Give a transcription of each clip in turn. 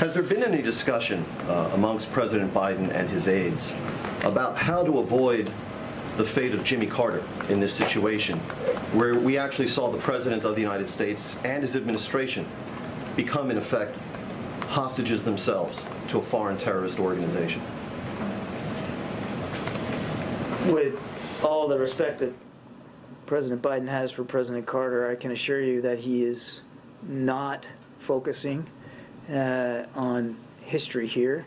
Has there been any discussion amongst President Biden and his aides about how to avoid the fate of Jimmy Carter in this situation, where we actually saw the President of the United States and his administration become, in effect, hostages themselves to a foreign terrorist organization? With all the respect that President Biden has for President Carter, I can assure you that he is not focusing on history here,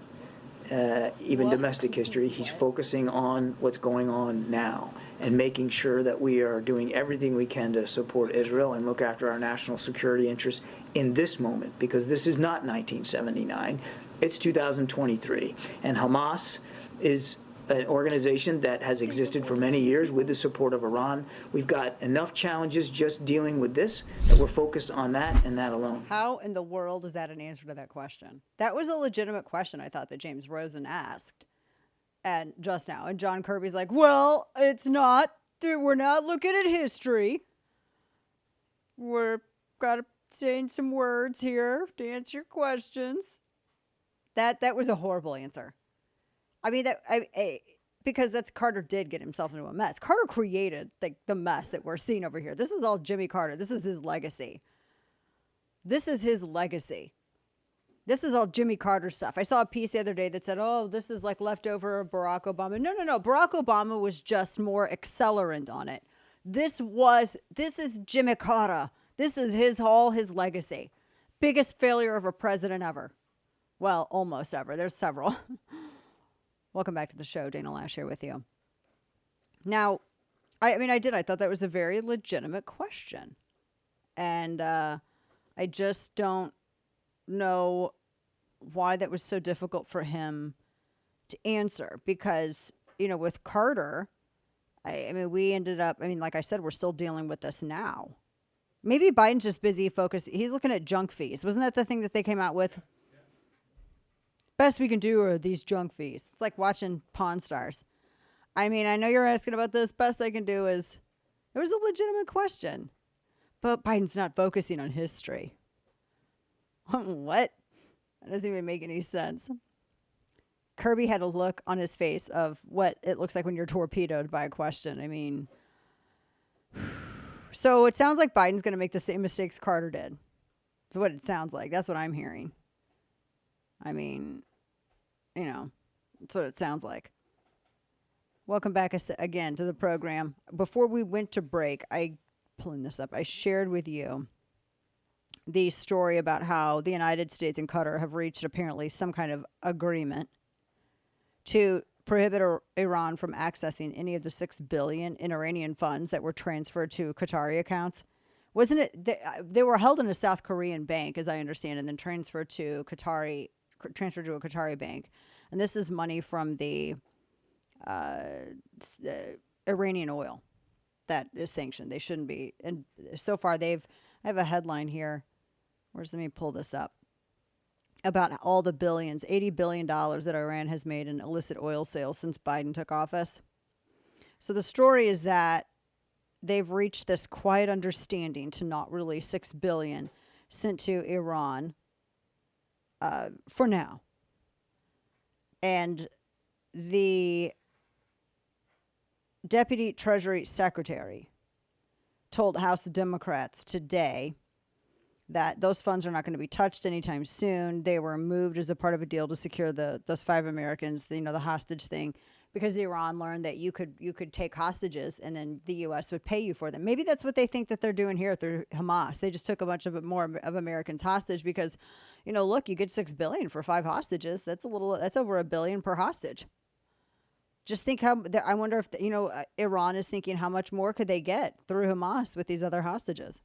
even domestic history. He's focusing on what's going on now and making sure that we are doing everything we can to support Israel and look after our national security interests in this moment, because this is not 1979, it's 2023. And Hamas is an organization that has existed for many years with the support of Iran. We've got enough challenges just dealing with this that we're focused on that and that alone. How in the world is that an answer to that question? That was a legitimate question, I thought, that James Rosen asked and just now. And John Kirby's like, well, it's not. We're not looking at history. We're got to change some words here to answer your questions. That was a horrible answer. I mean, because Carter did get himself into a mess. Carter created the mess that we're seeing over here. This is all Jimmy Carter. This is his legacy. This is his legacy. This is all Jimmy Carter stuff. I saw a piece the other day that said, oh, this is like leftover of Barack Obama. No. Barack Obama was just more accelerant on it. This is Jimmy Carter. This is all his legacy. Biggest failure of a president ever. Well, almost ever. There's several. Welcome back to the show. Dana Lash here with you. Now, I thought that was a very legitimate question. And I just don't know why that was so difficult for him to answer. Because, with Carter, we ended up, like I said, we're still dealing with this now. Maybe Biden's just busy focused. He's looking at junk fees. Wasn't that the thing that they came out with? Best we can do are these junk fees. It's like watching Pawn Stars. I know you're asking about this. Best I can do is, it was a legitimate question. But Biden's not focusing on history. What? That doesn't even make any sense. Kirby had a look on his face of what it looks like when you're torpedoed by a question. So it sounds like Biden's going to make the same mistakes Carter did. That's what it sounds like. That's what I'm hearing. That's what it sounds like. Welcome back again to the program. Before we went to break, pulling this up, I shared with you the story about how the United States and Qatar have reached apparently some kind of agreement to prohibit Iran from accessing any of the $6 billion in Iranian funds that were transferred to Qatari accounts. Wasn't it? They were held in a South Korean bank, as I understand, and then transferred to a Qatari bank. And this is money from the Iranian oil that is sanctioned. They shouldn't be. And so far, I have a headline here. Let me pull this up. About all the billions, $80 billion that Iran has made in illicit oil sales since Biden took office. So the story is that they've reached this quiet understanding to not release $6 billion sent to Iran for now. And the Deputy Treasury Secretary told House Democrats today that those funds are not going to be touched anytime soon. They were moved as a part of a deal to secure those 5 Americans, the hostage thing, because Iran learned that you could take hostages and then the U.S. would pay you for them. Maybe that's what they think that they're doing here through Hamas. They just took a bunch of more of Americans hostage because, look, you get $6 billion for 5 hostages. That's over $1 billion per hostage. Just think I wonder if, Iran is thinking how much more could they get through Hamas with these other hostages.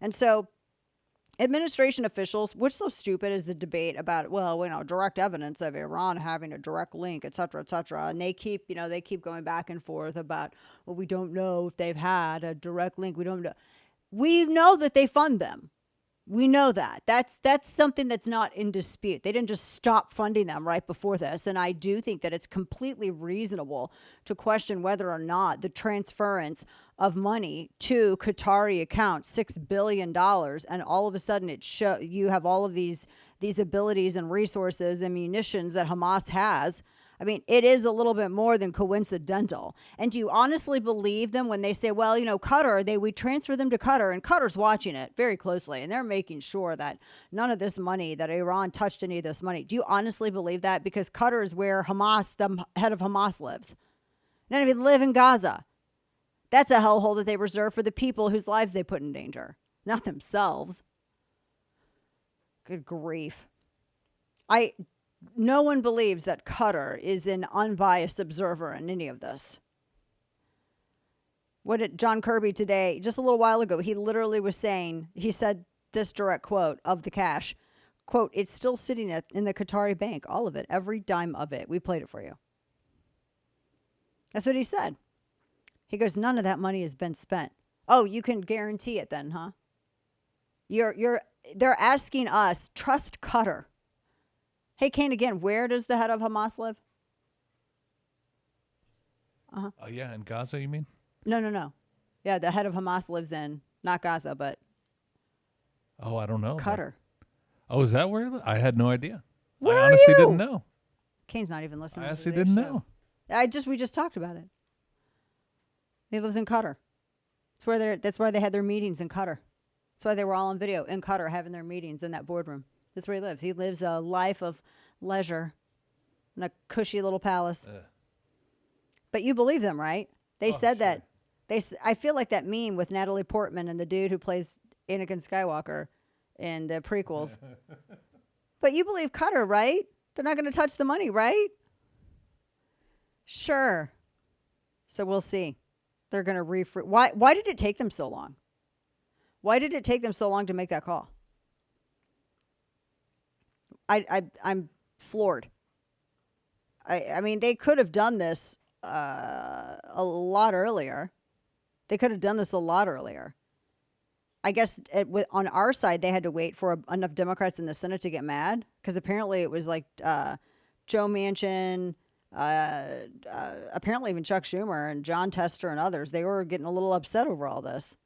And so administration officials, what's so stupid is the debate about, direct evidence of Iran having a direct link, et cetera, and they keep going back and forth about, well, we don't know if they've had a direct link. We don't know. We know that they fund them. We know that. That's something that's not in dispute. They didn't just stop funding them right before this. And I do think that it's completely reasonable to question whether or not the transference of money to Qatari accounts, $6 billion, and all of a sudden you have all of these abilities and resources and munitions that Hamas has. I mean, it is a little bit more than coincidental. And do you honestly believe them when they say, well, Qatar, we transfer them to Qatar, and Qatar's watching it very closely, and they're making sure that none of this money, that Iran touched any of this money. Do you honestly believe that? Because Qatar is where Hamas, the head of Hamas, lives. None of you live in Gaza. That's a hellhole that they reserve for the people whose lives they put in danger, not themselves. Good grief. No one believes that Qatar is an unbiased observer in any of this. What did John Kirby today, just a little while ago, he literally was saying, he said this direct quote of the cash, quote, "It's still sitting in the Qatari bank, all of it, every dime of it. We played it for you." That's what he said. He goes, none of that money has been spent. Oh, you can guarantee it then, huh? They're asking us, trust Qatar. Hey, Kane, again, where does the head of Hamas live? Yeah, in Gaza, you mean? No. Yeah, the head of Hamas lives in, not Gaza, but Oh, I don't know. Qatar. Oh, is that where he lives? I had no idea. Where I are honestly you? didn't know. Kane's not even listening I to honestly today's didn't show. know. We just talked about it. He lives in Qatar. That's where they had their meetings in Qatar. That's why they were all on video in Qatar having their meetings in that boardroom. That's where he lives. He lives a life of leisure in a cushy little palace. But you believe them, right? They said sure. that. I feel like that meme with Natalie Portman and the dude who plays Anakin Skywalker in the prequels. But you believe Qatar, right? They're not going to touch the money, right? Sure. So we'll see. They're going to Why did it take them so long? Why did it take them so long to make that call? I'm floored. I mean, they could have done this a lot earlier. They could have done this a lot earlier. I guess on our side, they had to wait for enough Democrats in the Senate to get mad, because apparently it was like Joe Manchin, apparently even Chuck Schumer and John Tester and others. They were getting a little upset over all this.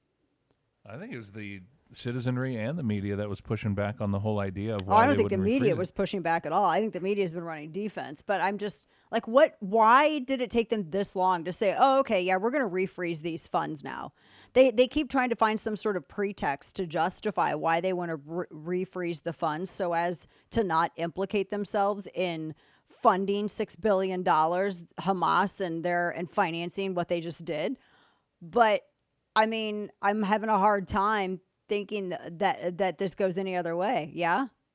I think it was the citizenry and the media that was pushing back on the whole idea of why I don't they think the wouldn't media refreeze it. was pushing back at all. I think the media has been running defense. But I'm just like, why did it take them this long to say, oh, okay, yeah, we're going to refreeze these funds now? They keep trying to find some sort of pretext to justify why they want to refreeze the funds so as to not implicate themselves in funding $6 billion Hamas and financing what they just did. But I'm having a hard time thinking that this goes any other way. Yeah.